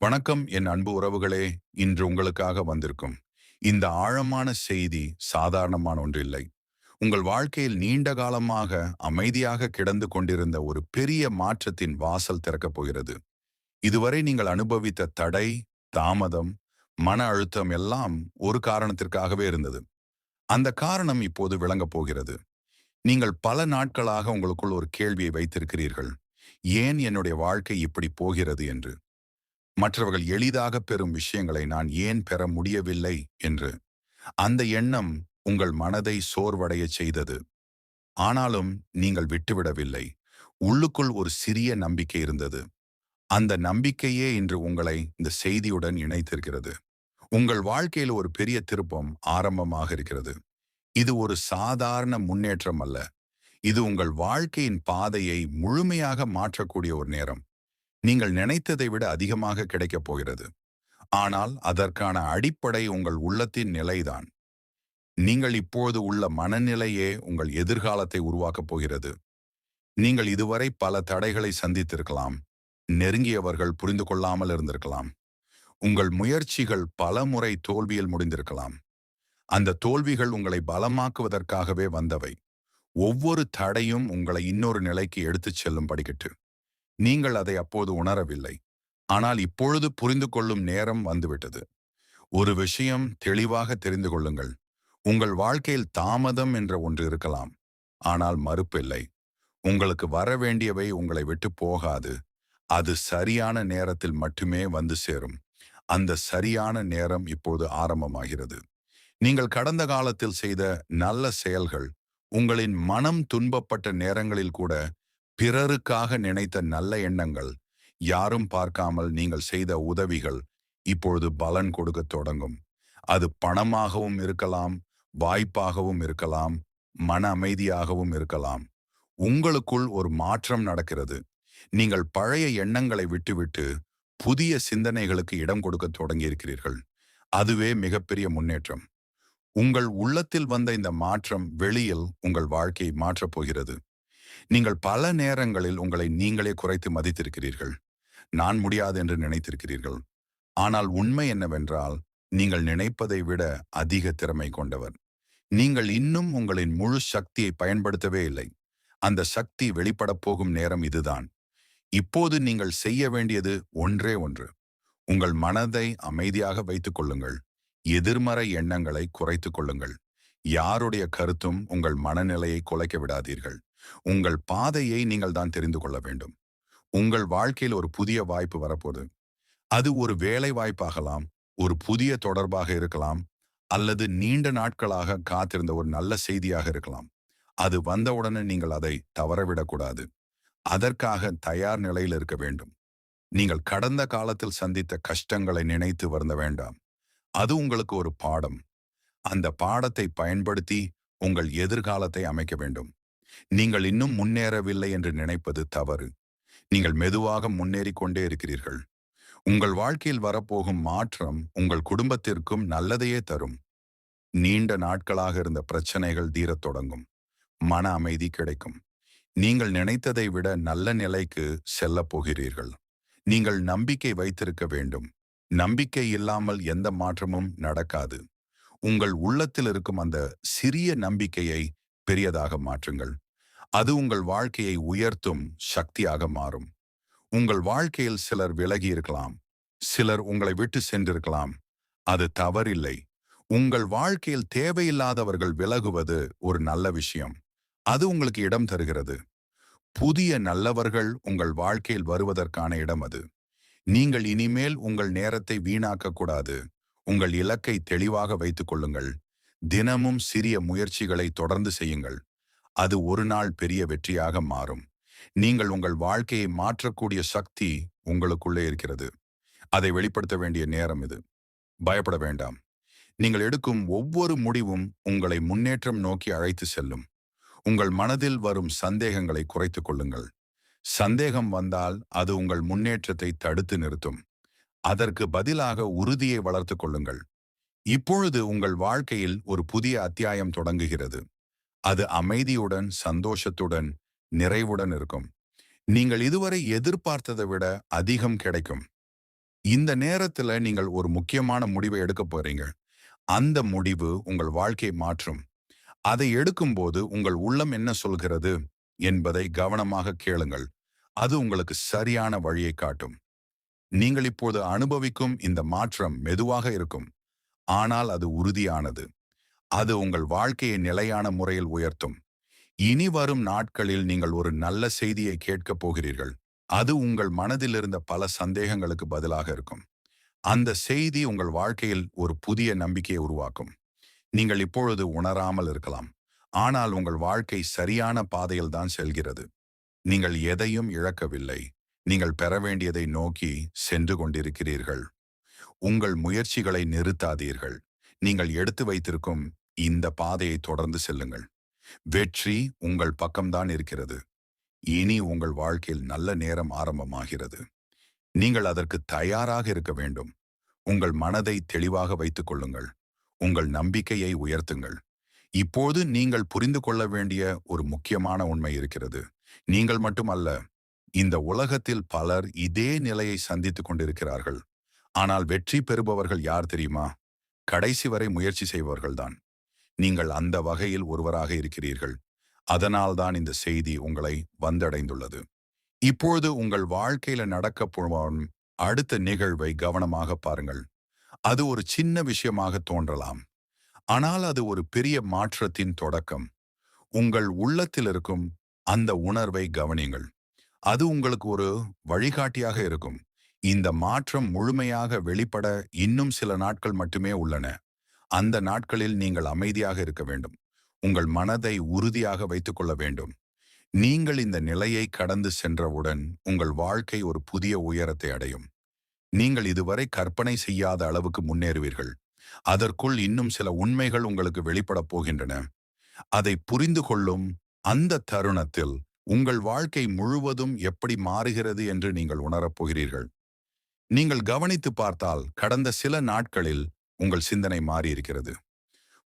வணக்கம் என் அன்பு உறவுகளே. இன்று உங்களுக்காக வந்திருக்கும் இந்த ஆழமான செய்தி சாதாரணமான ஒன்றில்லை. உங்கள் வாழ்க்கையில் நீண்ட காலமாக அமைதியாக கிடந்து கொண்டிருந்த ஒரு பெரிய மாற்றத்தின் வாசல் திறக்கப் போகிறது. இதுவரை நீங்கள் அனுபவித்த தடை, தாமதம், மன அழுத்தம் எல்லாம் ஒரு காரணத்திற்காகவே இருந்தது. அந்த காரணம் இப்போது விளங்கப் போகிறது. நீங்கள் பல நாட்களாக உங்களுக்குள் ஒரு கேள்வியை வைத்திருக்கிறீர்கள். ஏன் என்னுடைய வாழ்க்கை இப்படி போகிறது என்று. மற்றவர்கள் எளிதாக பெறும் விஷயங்களை நான் ஏன் பெற முடியவில்லை என்று. அந்த எண்ணம் உங்கள் மனதை சோர்வடையச் செய்தது. ஆனாலும் நீங்கள் விட்டுவிடவில்லை. உள்ளுக்குள் ஒரு சிறிய நம்பிக்கை இருந்தது. அந்த நம்பிக்கையே இன்று உங்களை இந்த செய்தியுடன் இணைத்திருக்கிறது. உங்கள் வாழ்க்கையில் ஒரு பெரிய திருப்பம் ஆரம்பமாக இருக்கிறது. இது ஒரு சாதாரண முன்னேற்றம் அல்ல. இது உங்கள் வாழ்க்கையின் பாதையை முழுமையாக மாற்றக்கூடிய ஒரு நேரம். நீங்கள் நினைத்ததை விட அதிகமாக கிடைக்கப் போகிறது. ஆனால் அதற்கான அடிப்படை உங்கள் உள்ளத்தின் நிலைதான். நீங்கள் இப்போது உள்ள மனநிலையே உங்கள் எதிர்காலத்தை உருவாக்கப் போகிறது. நீங்கள் இதுவரை பல தடைகளை சந்தித்திருக்கலாம். நெருங்கியவர்கள் புரிந்து கொள்ளாமல் இருந்திருக்கலாம். உங்கள் முயற்சிகள் பல முறை தோல்வியில் முடிந்திருக்கலாம். அந்த தோல்விகள் உங்களை பலமாக்குவதற்காகவே வந்தவை. ஒவ்வொரு தடையும் உங்களை இன்னொரு நிலைக்கு எடுத்துச் செல்லும் படிக்கட்டு. நீங்கள் அதை அப்போது உணரவில்லை. ஆனால் இப்பொழுது புரிந்து கொள்ளும் நேரம் வந்துவிட்டது. ஒரு விஷயம் தெளிவாக தெரிந்து கொள்ளுங்கள். உங்கள் வாழ்க்கையில் தாமதம் என்ற ஒன்று இருக்கலாம். ஆனால் மறுப்பில்லை. உங்களுக்கு வர வேண்டியவை உங்களை விட்டு போகாது. அது சரியான நேரத்தில் மட்டுமே வந்து சேரும். அந்த சரியான நேரம் இப்போது ஆரம்பமாகிறது. நீங்கள் கடந்த காலத்தில் செய்த நல்ல செயல்கள், உங்களின் மனம் துன்பப்பட்ட நேரங்களில் கூட பிறருக்காக நினைத்த நல்ல எண்ணங்கள், யாரும் பார்க்காமல் நீங்கள் செய்த உதவிகள் இப்பொழுது பலன் கொடுக்கத் தொடங்கும். அது பணமாகவும் இருக்கலாம், வாய்ப்பாகவும் இருக்கலாம், மன அமைதியாகவும் இருக்கலாம். உங்களுக்குள் ஒரு மாற்றம் நடக்கிறது. நீங்கள் பழைய எண்ணங்களை விட்டுவிட்டு புதிய சிந்தனைகளுக்கு இடம் கொடுக்க தொடங்கியிருக்கிறீர்கள். அதுவே மிகப்பெரிய முன்னேற்றம். உங்கள் உள்ளத்தில் வந்த இந்த மாற்றம் வெளியில் உங்கள் வாழ்க்கையை மாற்றப் போகிறது. நீங்கள் பல நேரங்களில் உங்களை நீங்களே குறைத்து மதித்திருக்கிறீர்கள். நான் முடியாது என்று நினைத்திருக்கிறீர்கள். ஆனால் உண்மை என்னவென்றால், நீங்கள் நினைப்பதை விட அதிக திறமை கொண்டவர். நீங்கள் இன்னும் உங்களின் முழு சக்தியை பயன்படுத்தவே இல்லை. அந்த சக்தி வெளிப்படப் போகும் நேரம் இதுதான். இப்போது நீங்கள் செய்ய வேண்டியது ஒன்றே ஒன்று. உங்கள் மனதை அமைதியாக வைத்துக் கொள்ளுங்கள். எதிர்மறை எண்ணங்களை குறைத்துக் கொள்ளுங்கள். யாருடைய கருத்தும் உங்கள் மனநிலையை குலைக்க விடாதீர்கள். உங்கள் பாதையை நீங்கள் தான் தெரிந்து கொள்ள வேண்டும். உங்கள் வாழ்க்கையில் ஒரு புதிய வாய்ப்பு வரப்போகுது. அது ஒரு வேலை வாய்ப்பாகலாம், ஒரு புதிய தொடர்பாக இருக்கலாம், அல்லது நீண்ட நாட்களாக காத்திருந்த ஒரு நல்ல செய்தியாக இருக்கலாம். அது வந்தவுடனே நீங்கள் அதை தவறவிடக்கூடாது. அதற்காக தயார் நிலையில் இருக்க வேண்டும். நீங்கள் கடந்த காலத்தில் சந்தித்த கஷ்டங்களை நினைத்து வருந்த வேண்டாம். அது உங்களுக்கு ஒரு பாடம். அந்த பாடத்தை பயன்படுத்தி உங்கள் எதிர்காலத்தை அமைக்க வேண்டும். நீங்கள் இன்னும் முன்னேறவில்லை என்று நினைப்பது தவறு. நீங்கள் மெதுவாக முன்னேறிக் கொண்டே இருக்கிறீர்கள். உங்கள் வாழ்க்கையில் வரப்போகும் மாற்றம் உங்கள் குடும்பத்திற்கும் நல்லதையே தரும். நீண்ட நாட்களாக இருந்த பிரச்சனைகள் தீரத் தொடங்கும். மன அமைதி கிடைக்கும். நீங்கள் நினைத்ததை விட நல்ல நிலைக்கு செல்லப் போகிறீர்கள். நீங்கள் நம்பிக்கை வைத்திருக்க வேண்டும். நம்பிக்கை இல்லாமல் எந்த மாற்றமும் நடக்காது. உங்கள் உள்ளத்தில் இருக்கும் அந்த சிறிய நம்பிக்கையை பெரியதாக மாற்றுங்கள். அது உங்கள் வாழ்க்கையை உயர்த்தும் சக்தியாக மாறும். உங்கள் வாழ்க்கையில் சிலர் விலகி இருக்கலாம். சிலர் உங்களை விட்டு சென்றிருக்கலாம். அது தவறில்லை. உங்கள் வாழ்க்கையில் தேவையில்லாதவர்கள் விலகுவது ஒரு நல்ல விஷயம். அது உங்களுக்கு இடம் தருகிறது. புதிய நல்லவர்கள் உங்கள் வாழ்க்கையில் வருவதற்கான இடம் அது. நீங்கள் இனிமேல் உங்கள் நேரத்தை வீணாக்க கூடாது. உங்கள் இலக்கை தெளிவாக வைத்துக் கொள்ளுங்கள். தினமும் சிறிய முயற்சிகளை தொடர்ந்து செய்யுங்கள். அது ஒரு நாள் பெரிய வெற்றியாக மாறும். நீங்கள் உங்கள் வாழ்க்கையை மாற்றக்கூடிய சக்தி உங்களுக்குள்ளே இருக்கிறது. அதை வெளிப்படுத்த வேண்டிய நேரம் இது. பயப்பட வேண்டாம். நீங்கள் எடுக்கும் ஒவ்வொரு முடிவும் உங்களை முன்னேற்றம் நோக்கி அழைத்து செல்லும். உங்கள் மனதில் வரும் சந்தேகங்களை குறைத்துக் கொள்ளுங்கள். சந்தேகம் வந்தால் அது உங்கள் முன்னேற்றத்தை தடுத்து நிறுத்தும். அதற்கு பதிலாக உறுதியை வளர்த்துக் கொள்ளுங்கள். இப்பொழுது உங்கள் வாழ்க்கையில் ஒரு புதிய அத்தியாயம் தொடங்குகிறது. அது அமைதியுடன், சந்தோஷத்துடன், நிறைவுடன் இருக்கும். நீங்கள் இதுவரை எதிர்பார்த்ததை விட அதிகம் கிடைக்கும். இந்த நேரத்துல நீங்கள் ஒரு முக்கியமான முடிவை எடுக்க போறீங்க. அந்த முடிவு உங்கள் வாழ்க்கையை மாற்றும். அதை எடுக்கும்போது உங்கள் உள்ளம் என்ன சொல்கிறது என்பதை கவனமாக கேளுங்கள். அது உங்களுக்கு சரியான வழியை காட்டும். நீங்கள் இப்போது அனுபவிக்கும் இந்த மாற்றம் மெதுவாக இருக்கும். ஆனால் அது உறுதியானது. அது உங்கள் வாழ்க்கையை நிலையான முறையில் உயர்த்தும். இனி வரும் நாட்களில் நீங்கள் ஒரு நல்ல செய்தியை கேட்கப் போகிறீர்கள். அது உங்கள் மனதில் இருந்த பல சந்தேகங்களுக்கு பதிலாக இருக்கும். அந்த செய்தி உங்கள் வாழ்க்கையில் ஒரு புதிய நம்பிக்கையை உருவாக்கும். நீங்கள் இப்பொழுது உணராமல் இருக்கலாம். ஆனால் உங்கள் வாழ்க்கை சரியான பாதையில் தான் செல்கிறது. நீங்கள் எதையும் இழக்கவில்லை. நீங்கள் பெற வேண்டியதை நோக்கி சென்று கொண்டிருக்கிறீர்கள். உங்கள் முயற்சிகளை நிறுத்தாதீர்கள். நீங்கள் எடுத்து வைத்திருக்கும் இந்த பாதையை தொடர்ந்து செல்லுங்கள். வெற்றி உங்கள் பக்கம்தான் இருக்கிறது. இனி உங்கள் வாழ்க்கையில் நல்ல நேரம் ஆரம்பமாகிறது. நீங்கள் அதற்கு தயாராக இருக்க வேண்டும். உங்கள் மனதை தெளிவாக வைத்துக் கொள்ளுங்கள். உங்கள் நம்பிக்கையை உயர்த்துங்கள். இப்போது நீங்கள் புரிந்து கொள்ள வேண்டிய ஒரு முக்கியமான உண்மை இருக்கிறது. நீங்கள் மட்டுமல்ல, இந்த உலகத்தில் பலர் இதே நிலையை சந்தித்துக் கொண்டிருக்கிறார்கள். ஆனால் வெற்றி பெறுபவர்கள் யார் தெரியுமா? கடைசி வரை முயற்சி செய்பவர்கள்தான். நீங்கள் அந்த வகையில் ஒருவராக இருக்கிறீர்கள். அதனால்தான் இந்த செய்தி உங்களை வந்தடைந்துள்ளது. இப்பொழுது உங்கள் வாழ்க்கையில நடக்கப் போகும் அடுத்த நிகழ்வை கவனமாக பாருங்கள். அது ஒரு சின்ன விஷயமாக தோன்றலாம். ஆனால் அது ஒரு பெரிய மாற்றத்தின் தொடக்கம். உங்கள் உள்ளத்தில் இருக்கும் அந்த உணர்வை கவனியுங்கள். அது உங்களுக்கு ஒரு வழிகாட்டியாக இருக்கும். இந்த மாற்றம் முழுமையாக வெளிப்பட இன்னும் சில நாட்கள் மட்டுமே உள்ளன. அந்த நாட்களில் நீங்கள் அமைதியாக இருக்க வேண்டும். உங்கள் மனதை உறுதியாக வைத்துக் கொள்ள வேண்டும். நீங்கள் இந்த நிலையை கடந்து சென்றவுடன் உங்கள் வாழ்க்கை ஒரு புதிய உயரத்தை அடையும். நீங்கள் இதுவரை கற்பனை செய்யாத அளவுக்கு முன்னேறுவீர்கள். அதற்குள் இன்னும் சில உண்மைகள் உங்களுக்கு வெளிப்படப் போகின்றன. அதை புரிந்து கொள்ளும் அந்த தருணத்தில் உங்கள் வாழ்க்கை முழுவதும் எப்படி மாறுகிறது என்று நீங்கள் உணரப் போகிறீர்கள். நீங்கள் கவனித்து பார்த்தால் கடந்த சில நாட்களில் உங்கள் சிந்தனை மாறியிருக்கிறது.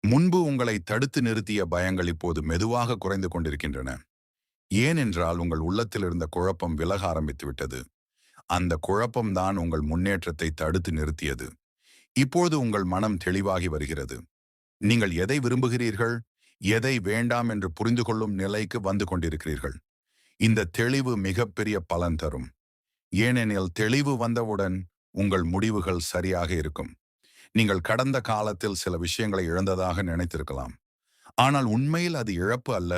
முன்பு உங்களை தடுத்து நிறுத்திய பயங்கள் இப்போது மெதுவாக குறைந்து கொண்டிருக்கின்றன. ஏனென்றால் உங்கள் உள்ளத்தில் இருந்த குழப்பம் விலக ஆரம்பித்து விட்டது. அந்த குழப்பம்தான் உங்கள் முன்னேற்றத்தை தடுத்து நிறுத்தியது. இப்போது உங்கள் மனம் தெளிவாகி வருகிறது. நீங்கள் எதை விரும்புகிறீர்கள், எதை வேண்டாம் என்று புரிந்து கொள்ளும் நிலைக்கு வந்து கொண்டிருக்கிறீர்கள். இந்த தெளிவு மிகப்பெரிய பலன் தரும். ஏனெனில் தெளிவு வந்தவுடன் உங்கள் முடிவுகள் சரியாக இருக்கும். நீங்கள் கடந்த காலத்தில் சில விஷயங்களை இழந்ததாக நினைத்திருக்கலாம். ஆனால் உண்மையில் அது இழப்பு அல்ல.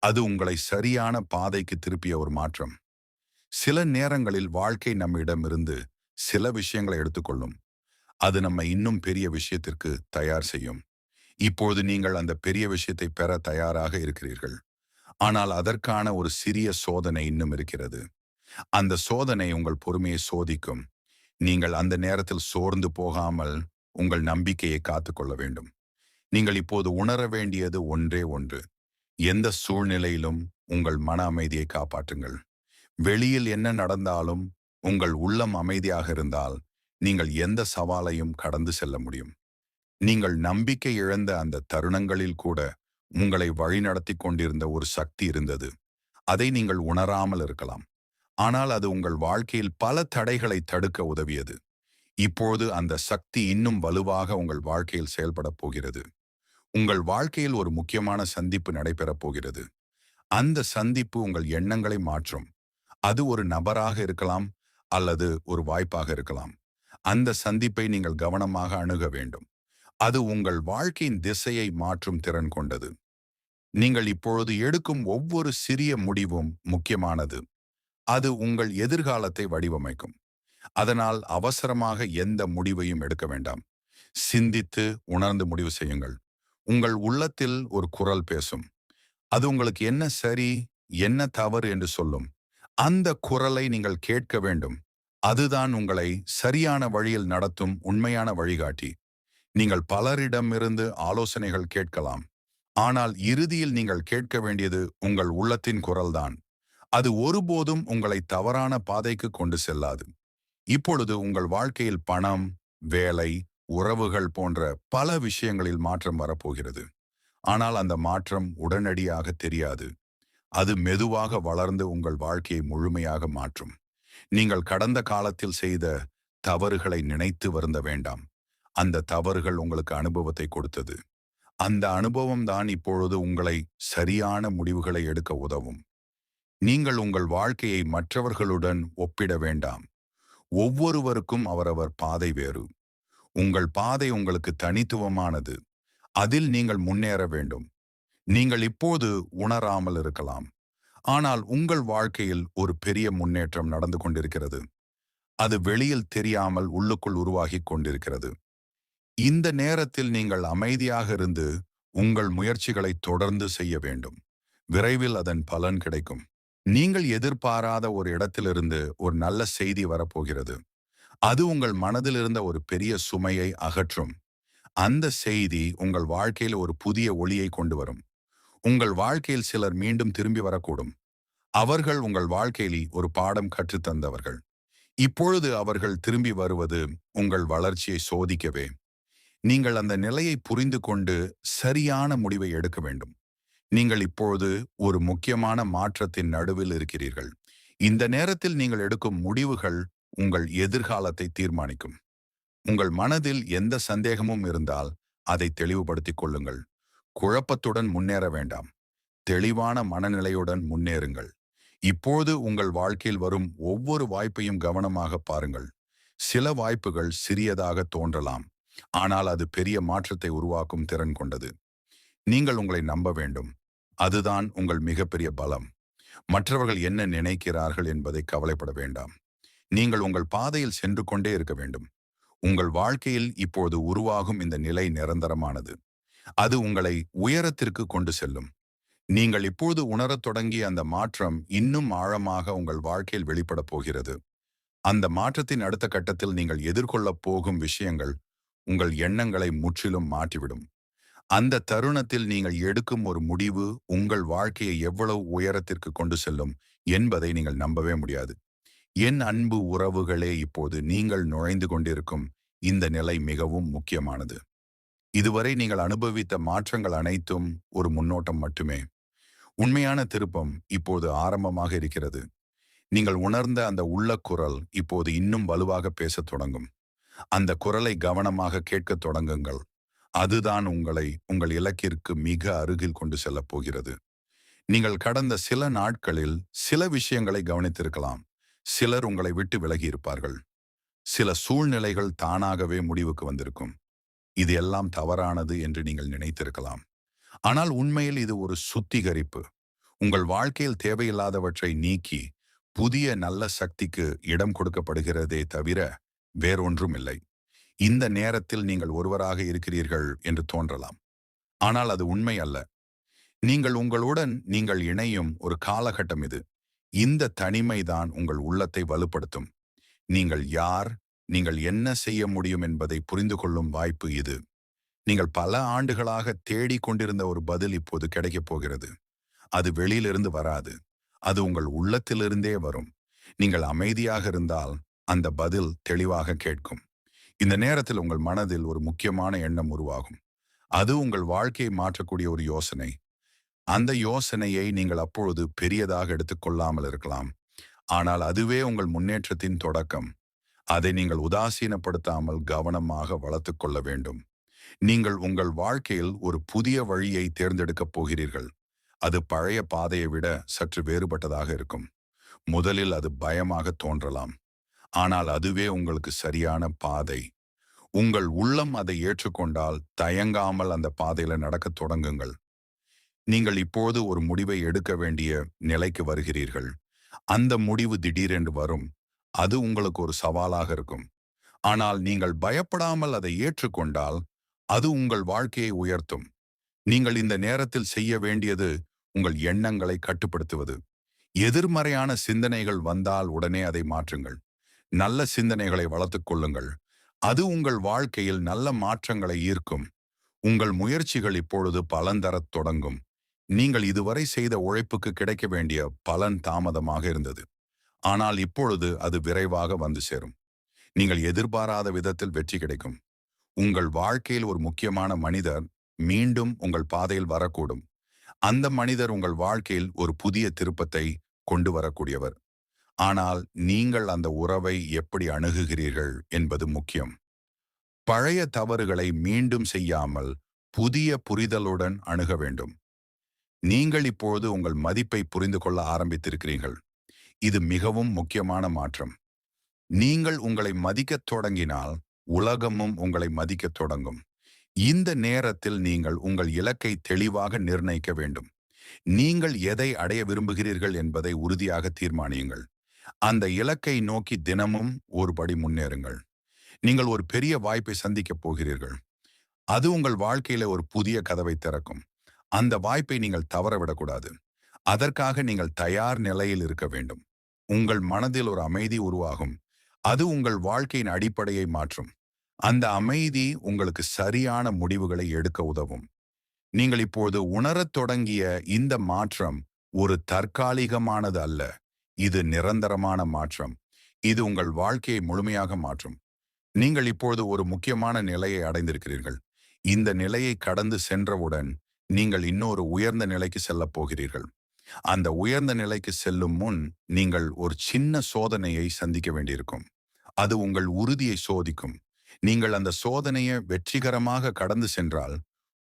அது உங்களை சரியான பாதைக்கு திருப்பிய ஒரு மாற்றம். சில நேரங்களில் வாழ்க்கை நம்மிடமிருந்து சில விஷயங்களை எடுத்துக்கொள்ளும். அது நம்மை இன்னும் பெரிய விஷயத்திற்கு தயார் செய்யும். இப்போது நீங்கள் அந்த பெரிய விஷயத்தை பெற தயாராக இருக்கிறீர்கள். ஆனால் அதற்கான ஒரு சிறிய சோதனை இன்னும் இருக்கிறது. அந்த சோதனை உங்கள் பொறுமையை சோதிக்கும். நீங்கள் அந்த நேரத்தில் சோர்ந்து போகாமல் உங்கள் நம்பிக்கையை காத்துக்கொள்ள வேண்டும். நீங்கள் இப்போது உணர வேண்டியது ஒன்றே ஒன்று. எந்த சூழ்நிலையிலும் உங்கள் மன அமைதியை காப்பாற்றுங்கள். வெளியில் என்ன நடந்தாலும் உங்கள் உள்ளம் அமைதியாக இருந்தால் நீங்கள் எந்த சவாலையும் கடந்து செல்ல முடியும். நீங்கள் நம்பிக்கை இழந்த அந்த தருணங்களில் கூட உங்களை வழிநடத்தி கொண்டிருந்த ஒரு சக்தி இருந்தது. அதை நீங்கள் உணராமல் இருக்கலாம். ஆனால் அது உங்கள் வாழ்க்கையில் பல தடைகளை தடுக்க உதவியது. இப்போது அந்த சக்தி இன்னும் வலுவாக உங்கள் வாழ்க்கையில் செயல்படப் போகிறது. உங்கள் வாழ்க்கையில் ஒரு முக்கியமான சந்திப்பு நடைபெறப் போகிறது. அந்த சந்திப்பு உங்கள் எண்ணங்களை மாற்றும். அது ஒரு நபராக இருக்கலாம் அல்லது ஒரு வாய்ப்பாக இருக்கலாம். அந்த சந்திப்பை நீங்கள் கவனமாக அணுக வேண்டும். அது உங்கள் வாழ்க்கையின் திசையை மாற்றும் திறன் கொண்டது. நீங்கள் இப்பொழுது எடுக்கும் ஒவ்வொரு சிறிய முடிவும் முக்கியமானது. அது உங்கள் எதிர்காலத்தை வடிவமைக்கும். அதனால் அவசரமாக எந்த முடிவையும் எடுக்க வேண்டாம். சிந்தித்து உணர்ந்து முடிவு செய்யுங்கள். உங்கள் உள்ளத்தில் ஒரு குரல் பேசும். அது உங்களுக்கு என்ன சரி, என்ன தவறு என்று சொல்லும். அந்த குரலை நீங்கள் கேட்க வேண்டும். அதுதான் உங்களை சரியான வழியில் நடத்தும் உண்மையான வழிகாட்டி. நீங்கள் பலரிடமிருந்து ஆலோசனைகள் கேட்கலாம். ஆனால் இறுதியில் நீங்கள் கேட்க வேண்டியது உங்கள் உள்ளத்தின் குரல்தான். அது ஒருபோதும் உங்களை தவறான பாதைக்கு கொண்டு செல்லாது. இப்பொழுது உங்கள் வாழ்க்கையில் பணம், வேலை, உறவுகள் போன்ற பல விஷயங்களில் மாற்றம் வரப்போகிறது. ஆனால் அந்த மாற்றம் உடனடியாக தெரியாது. அது மெதுவாக வளர்ந்து உங்கள் வாழ்க்கையை முழுமையாக மாற்றும். நீங்கள் கடந்த காலத்தில் செய்த தவறுகளை நினைத்து வருந்த வேண்டாம். அந்த தவறுகள் உங்களுக்கு அனுபவத்தை கொடுத்தது. அந்த அனுபவம் தான் இப்பொழுது உங்களை சரியான முடிவுகளை எடுக்க உதவும். நீங்கள் உங்கள் வாழ்க்கையை மற்றவர்களுடன் ஒப்பிட வேண்டாம். ஒவ்வொருவருக்கும் அவரவர் பாதை வேறு. உங்கள் பாதை உங்களுக்கு தனித்துவமானது. அதில் நீங்கள் முன்னேற வேண்டும். நீங்கள் இப்போது உணராமல் இருக்கலாம். ஆனால் உங்கள் வாழ்க்கையில் ஒரு பெரிய முன்னேற்றம் நடந்து கொண்டிருக்கிறது. அது வெளியில் தெரியாமல் உள்ளுக்குள் உருவாகிக் கொண்டிருக்கிறது. இந்த நேரத்தில் நீங்கள் அமைதியாக இருந்து உங்கள் முயற்சிகளை தொடர்ந்து செய்ய வேண்டும். விரைவில் அதன் பலன் கிடைக்கும். நீங்கள் எதிர்பாராத ஒரு இடத்திலிருந்து ஒரு நல்ல செய்தி வரப்போகிறது. அது உங்கள் மனதில் இருந்த ஒரு பெரிய சுமையை அகற்றும். அந்த செய்தி உங்கள் வாழ்க்கையில் ஒரு புதிய ஒளியை கொண்டு வரும். உங்கள் வாழ்க்கையில் சிலர் மீண்டும் திரும்பி வரக்கூடும். அவர்கள் உங்கள் வாழ்க்கையில் ஒரு பாடம் கற்றுத்தந்தவர்கள். இப்பொழுது அவர்கள் திரும்பி வருவது உங்கள் வளர்ச்சியை சோதிக்கவே. நீங்கள் அந்த நிலையை புரிந்து கொண்டு சரியான முடிவை எடுக்க வேண்டும். நீங்கள் இப்பொழுது ஒரு முக்கியமான மாற்றத்தின் நடுவில் இருக்கிறீர்கள். இந்த நேரத்தில் நீங்கள் எடுக்கும் முடிவுகள் உங்கள் எதிர்காலத்தை தீர்மானிக்கும். உங்கள் மனதில் எந்த சந்தேகமும் இருந்தால் அதை தெளிவுபடுத்திக் கொள்ளுங்கள். குழப்பத்துடன் முன்னேற வேண்டாம். தெளிவான மனநிலையுடன் முன்னேறுங்கள். இப்போது உங்கள் வாழ்க்கையில் வரும் ஒவ்வொரு வாய்ப்பையும் கவனமாக பாருங்கள். சில வாய்ப்புகள் சிறியதாக தோன்றலாம், ஆனால் அது பெரிய மாற்றத்தை உருவாக்கும் திறன் கொண்டது. நீங்கள் உங்களை நம்ப வேண்டும். அதுதான் உங்கள் மிகப்பெரிய பலம். மற்றவர்கள் என்ன நினைக்கிறார்கள் என்பதை கவலைப்பட வேண்டாம். நீங்கள் உங்கள் பாதையில் சென்று கொண்டே இருக்க வேண்டும். உங்கள் வாழ்க்கையில் இப்போது உருவாகும் இந்த நிலை நிரந்தரமானது. அது உங்களை உயரத்திற்கு கொண்டு செல்லும். நீங்கள் இப்போது உணரத் தொடங்கிய அந்த மாற்றம் இன்னும் ஆழமாக உங்கள் வாழ்க்கையில் வெளிப்படப் போகிறது. அந்த மாற்றத்தின் அடுத்த கட்டத்தில் நீங்கள் எதிர்கொள்ளப் போகும் விஷயங்கள் உங்கள் எண்ணங்களை முற்றிலும் மாற்றிவிடும். அந்த தருணத்தில் நீங்கள் எடுக்கும் ஒரு முடிவு உங்கள் வாழ்க்கையை எவ்வளவு உயரத்திற்கு கொண்டு செல்லும் என்பதை நீங்கள் நம்பவே முடியாது. என் அன்பு உறவுகளே, இப்போது நீங்கள் நுழைந்து கொண்டிருக்கும் இந்த நிலை மிகவும் முக்கியமானது. இதுவரை நீங்கள் அனுபவித்த மாற்றங்கள் அனைத்தும் ஒரு முன்னோட்டம் மட்டுமே. உண்மையான திருப்பம் இப்போது ஆரம்பமாக இருக்கிறது. நீங்கள் உணர்ந்த அந்த உள்ள குரல் இப்போது இன்னும் வலுவாக பேசத் தொடங்கும். அந்த குரலை கவனமாக கேட்கத் தொடங்குங்கள். அதுதான் உங்களை உங்கள் இலக்கிற்கு மிக அருகில் கொண்டு செல்லப் போகிறது. நீங்கள் கடந்த சில நாட்களில் சில விஷயங்களை கவனித்திருக்கலாம். சிலர் உங்களை விட்டு விலகி இருப்பார்கள். சில சூழ்நிலைகள் தானாகவே முடிவுக்கு வந்திருக்கும். இது எல்லாம் தவறானது என்று நீங்கள் நினைத்திருக்கலாம். ஆனால் உண்மையில் இது ஒரு சுத்திகரிப்பு. உங்கள் வாழ்க்கையில் தேவையில்லாதவற்றை நீக்கி புதிய நல்ல சக்திக்கு இடம் கொடுக்கப்படுகிறதே தவிர வேறொன்றும் இல்லை. இந்த நேரத்தில் நீங்கள் ஒருவராக இருக்கிறீர்கள் என்று தோன்றலாம். ஆனால் அது உண்மை அல்ல. நீங்கள் உங்களுடன் நீங்கள் இணையும் ஒரு காலகட்டம் இது. இந்த தனிமைதான் உங்கள் உள்ளத்தை வலுப்படுத்தும். நீங்கள் யார், நீங்கள் என்ன செய்ய முடியும் என்பதை புரிந்து கொள்ளும் வாய்ப்பு இது. நீங்கள் பல ஆண்டுகளாக தேடிக் கொண்டிருந்த ஒரு பதில் இப்போது கிடைக்கப் போகிறது. அது வெளியிலிருந்து வராது. அது உங்கள் உள்ளத்திலிருந்தே வரும். நீங்கள் அமைதியாக இருந்தால் அந்த பதில் தெளிவாக கேட்கும். இந்த நேரத்தில் உங்கள் மனதில் ஒரு முக்கியமான எண்ணம் உருவாகும். அது உங்கள் வாழ்க்கையை மாற்றக்கூடிய ஒரு யோசனை. அந்த யோசனையை நீங்கள் அப்பொழுது பெரியதாக எடுத்துக்கொள்ளாமல் இருக்கலாம். ஆனால் அதுவே உங்கள் முன்னேற்றத்தின் தொடக்கம். அதை நீங்கள் உதாசீனப்படுத்தாமல் கவனமாக வளர்த்துக் கொள்ள வேண்டும். நீங்கள் உங்கள் வாழ்க்கையில் ஒரு புதிய வழியை தேர்ந்தெடுக்கப் போகிறீர்கள். அது பழைய பாதையை விட சற்று வேறுபட்டதாக இருக்கும். முதலில் அது பயமாக தோன்றலாம். ஆனால் அதுவே உங்களுக்கு சரியான பாதை. உங்கள் உள்ளம் அதை ஏற்றுக்கொண்டால் தயங்காமல் அந்த பாதையில நடக்கத் தொடங்குங்கள். நீங்கள் இப்போது ஒரு முடிவை எடுக்க வேண்டிய நிலைக்கு வருகிறீர்கள். அந்த முடிவு திடீரென்று வரும். அது உங்களுக்கு ஒரு சவாலாக இருக்கும். ஆனால் நீங்கள் பயப்படாமல் அதை ஏற்றுக்கொண்டால் அது உங்கள் வாழ்க்கையை உயர்த்தும். நீங்கள் இந்த நேரத்தில் செய்ய வேண்டியது உங்கள் எண்ணங்களை கட்டுப்படுத்துவது. எதிர்மறையான சிந்தனைகள் வந்தால் உடனே அதை மாற்றுங்கள். நல்ல சிந்தனைகளை வளர்த்துக் கொள்ளுங்கள். அது உங்கள் வாழ்க்கையில் நல்ல மாற்றங்களை ஈர்க்கும். உங்கள் முயற்சிகள் இப்பொழுது பலன் தரத் தொடங்கும். நீங்கள் இதுவரை செய்த உழைப்புக்கு கிடைக்க வேண்டிய பலன் தாமதமாக இருந்தது. ஆனால் இப்பொழுது அது விரைவாக வந்து சேரும். நீங்கள் எதிர்பாராத விதத்தில் வெற்றி கிடைக்கும். உங்கள் வாழ்க்கையில் ஒரு முக்கியமான மனிதர் மீண்டும் உங்கள் பாதையில் வரக்கூடும். அந்த மனிதர் உங்கள் வாழ்க்கையில் ஒரு புதிய திருப்பத்தை கொண்டு வரக்கூடியவர். ஆனால் நீங்கள் அந்த உறவை எப்படி அணுகுகிறீர்கள் என்பது முக்கியம். பழைய தவறுகளை மீண்டும் செய்யாமல் புதிய புரிதலுடன் அணுக வேண்டும். நீங்கள் இப்போது உங்கள் மதிப்பை புரிந்து கொள்ள ஆரம்பித்திருக்கிறீர்கள். இது மிகவும் முக்கியமான மாற்றம். நீங்கள் உங்களை மதிக்கத் தொடங்கினால் உலகமும் உங்களை மதிக்கத் தொடங்கும். இந்த நேரத்தில் நீங்கள் உங்கள் இலக்கை தெளிவாக நிர்ணயிக்க வேண்டும். நீங்கள் எதை அடைய விரும்புகிறீர்கள் என்பதை உறுதியாக தீர்மானியுங்கள். அந்த இலக்கை நோக்கி தினமும் ஒரு படி முன்னேறுங்கள். நீங்கள் ஒரு பெரிய வாய்ப்பை சந்திக்கப் போகிறீர்கள். அது உங்கள் வாழ்க்கையில ஒரு புதிய கதவை திறக்கும். அந்த வாய்ப்பை நீங்கள் தவறவிடக்கூடாது. அதற்காக நீங்கள் தயார் நிலையில் இருக்க வேண்டும். உங்கள் மனதில் ஒரு அமைதி உருவாகும். அது உங்கள் வாழ்க்கையின் அடிப்படையை மாற்றும். அந்த அமைதி உங்களுக்கு சரியான முடிவுகளை எடுக்க உதவும். நீங்கள் இப்போது உணரத் தொடங்கிய இந்த மாற்றம் ஒரு தற்காலிகமானது அல்ல. இது நிரந்தரமான மாற்றம். இது உங்கள் வாழ்க்கையை முழுமையாக மாற்றும். நீங்கள் இப்பொழுது ஒரு முக்கியமான நிலையை அடைந்திருக்கிறீர்கள். இந்த நிலையை கடந்து சென்றவுடன் நீங்கள் இன்னொரு உயர்ந்த நிலைக்கு செல்லப் போகிறீர்கள். அந்த உயர்ந்த நிலைக்கு செல்லும் முன் நீங்கள் ஒரு சின்ன சோதனையை சந்திக்க வேண்டியிருக்கும். அது உங்கள் உறுதியை சோதிக்கும். நீங்கள் அந்த சோதனையை வெற்றிகரமாக கடந்து சென்றால்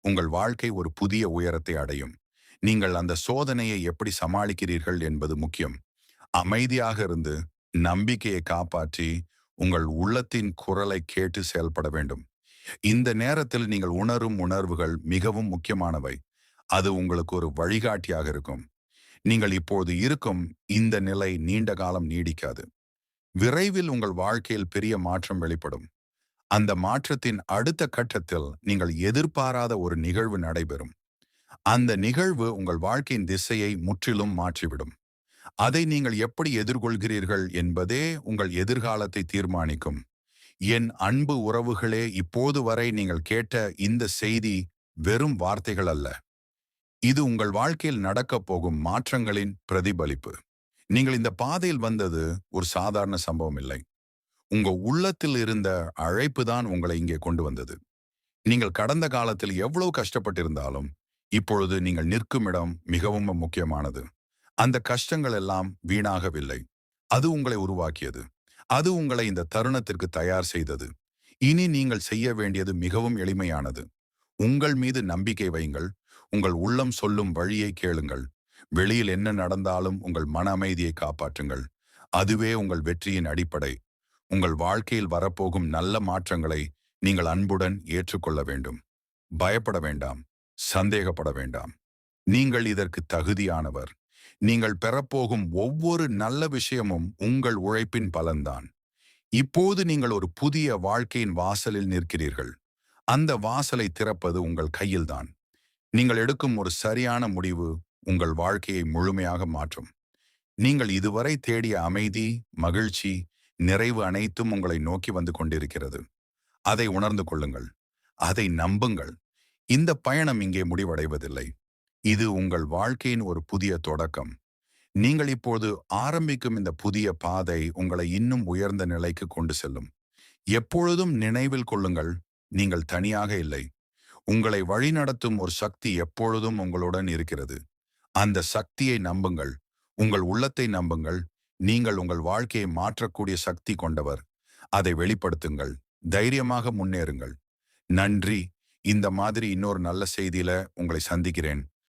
உங்கள் வாழ்க்கை ஒரு புதிய உயரத்தை அடையும். நீங்கள் அந்த சோதனையை எப்படி சமாளிக்கிறீர்கள் என்பது முக்கியம். அமைதியாக இருந்து நம்பிக்கையை காப்பாற்றி உங்கள் உள்ளத்தின் குரலை கேட்டு செயல்பட வேண்டும். இந்த நேரத்தில் நீங்கள் உணரும் உணர்வுகள் மிகவும் முக்கியமானவை. அது உங்களுக்கு ஒரு வழிகாட்டியாக இருக்கும். நீங்கள் இப்போது இருக்கும் இந்த நிலை நீண்ட காலம் நீடிக்காது. விரைவில் உங்கள் வாழ்க்கையில் பெரிய மாற்றம் வெளிப்படும். அந்த மாற்றத்தின் அடுத்த கட்டத்தில் நீங்கள் எதிர்பாராத ஒரு நிகழ்வு நடைபெறும். அந்த நிகழ்வு உங்கள் வாழ்க்கையின் திசையை முற்றிலும் மாற்றிவிடும். அதை நீங்கள் எப்படி எதிர்கொள்கிறீர்கள் என்பதே உங்கள் எதிர்காலத்தை தீர்மானிக்கும். என் அன்பு உறவுகளே, இப்போது வரை நீங்கள் கேட்ட இந்த செய்தி வெறும் வார்த்தைகள் அல்ல. இது உங்கள் வாழ்க்கையில் நடக்கப் போகும் மாற்றங்களின் பிரதிபலிப்பு. நீங்கள் இந்த பாதையில் வந்தது ஒரு சாதாரண சம்பவம் இல்லை. உங்க உள்ளத்தில் இருந்த அழைப்பு தான் உங்களை இங்கே கொண்டு வந்தது. நீங்கள் கடந்த காலத்தில் எவ்வளவு கஷ்டப்பட்டிருந்தாலும் இப்பொழுது நீங்கள் நிற்கும் இடம் மிகவும் முக்கியமானது. அந்த கஷ்டங்கள் எல்லாம் வீணாகவில்லை. அது உங்களை உருவாக்கியது. அது உங்களை இந்த தருணத்திற்கு தயார் செய்தது. இனி நீங்கள் செய்ய வேண்டியது மிகவும் எளிமையானது. உங்கள் மீது நம்பிக்கை வையுங்கள். உங்கள் உள்ளம் சொல்லும் வழியை கேளுங்கள். வெளியில் என்ன நடந்தாலும் உங்கள் மன அமைதியை காப்பாற்றுங்கள். அதுவே உங்கள் வெற்றியின் அடிப்படை. உங்கள் வாழ்க்கையில் வரப்போகும் நல்ல மாற்றங்களை நீங்கள் அன்புடன் ஏற்றுக்கொள்ள வேண்டும். பயப்பட வேண்டாம். சந்தேகப்பட வேண்டாம். நீங்கள் இதற்கு தகுதியானவர். நீங்கள் பெறப்போகும் ஒவ்வொரு நல்ல விஷயமும் உங்கள் உழைப்பின் பலன்தான். இப்போது நீங்கள் ஒரு புதிய வாழ்க்கையின் வாசலில் நிற்கிறீர்கள். அந்த வாசலை திறப்பது உங்கள் கையில்தான். நீங்கள் எடுக்கும் ஒரு சரியான முடிவு உங்கள் வாழ்க்கையை முழுமையாக மாற்றும். நீங்கள் இதுவரை தேடிய அமைதி, மகிழ்ச்சி, நிறைவு அனைத்தும் உங்களை நோக்கி வந்து கொண்டிருக்கிறது. அதை உணர்ந்து கொள்ளுங்கள். அதை நம்புங்கள். இந்த பயணம் இங்கே முடிவடைவதில்லை. இது உங்கள் வாழ்க்கையின் ஒரு புதிய தொடக்கம். நீங்கள் இப்போது ஆரம்பிக்கும் இந்த புதிய பாதை உங்களை இன்னும் உயர்ந்த நிலைக்கு கொண்டு செல்லும். எப்பொழுதும் நினைவில் கொள்ளுங்கள், நீங்கள் தனியாக இல்லை. உங்களை வழிநடத்தும் ஒரு சக்தி எப்பொழுதும் உங்களுடன் இருக்கிறது. அந்த சக்தியை நம்புங்கள். உங்கள் உள்ளத்தை நம்புங்கள். நீங்கள் உங்கள் வாழ்க்கையை மாற்றக்கூடிய சக்தி கொண்டவர். அதை வெளிப்படுத்துங்கள். தைரியமாக முன்னேறுங்கள். நன்றி. இந்த மாதிரி இன்னொரு நல்ல செய்தியில உங்களை சந்திக்கிறேன்.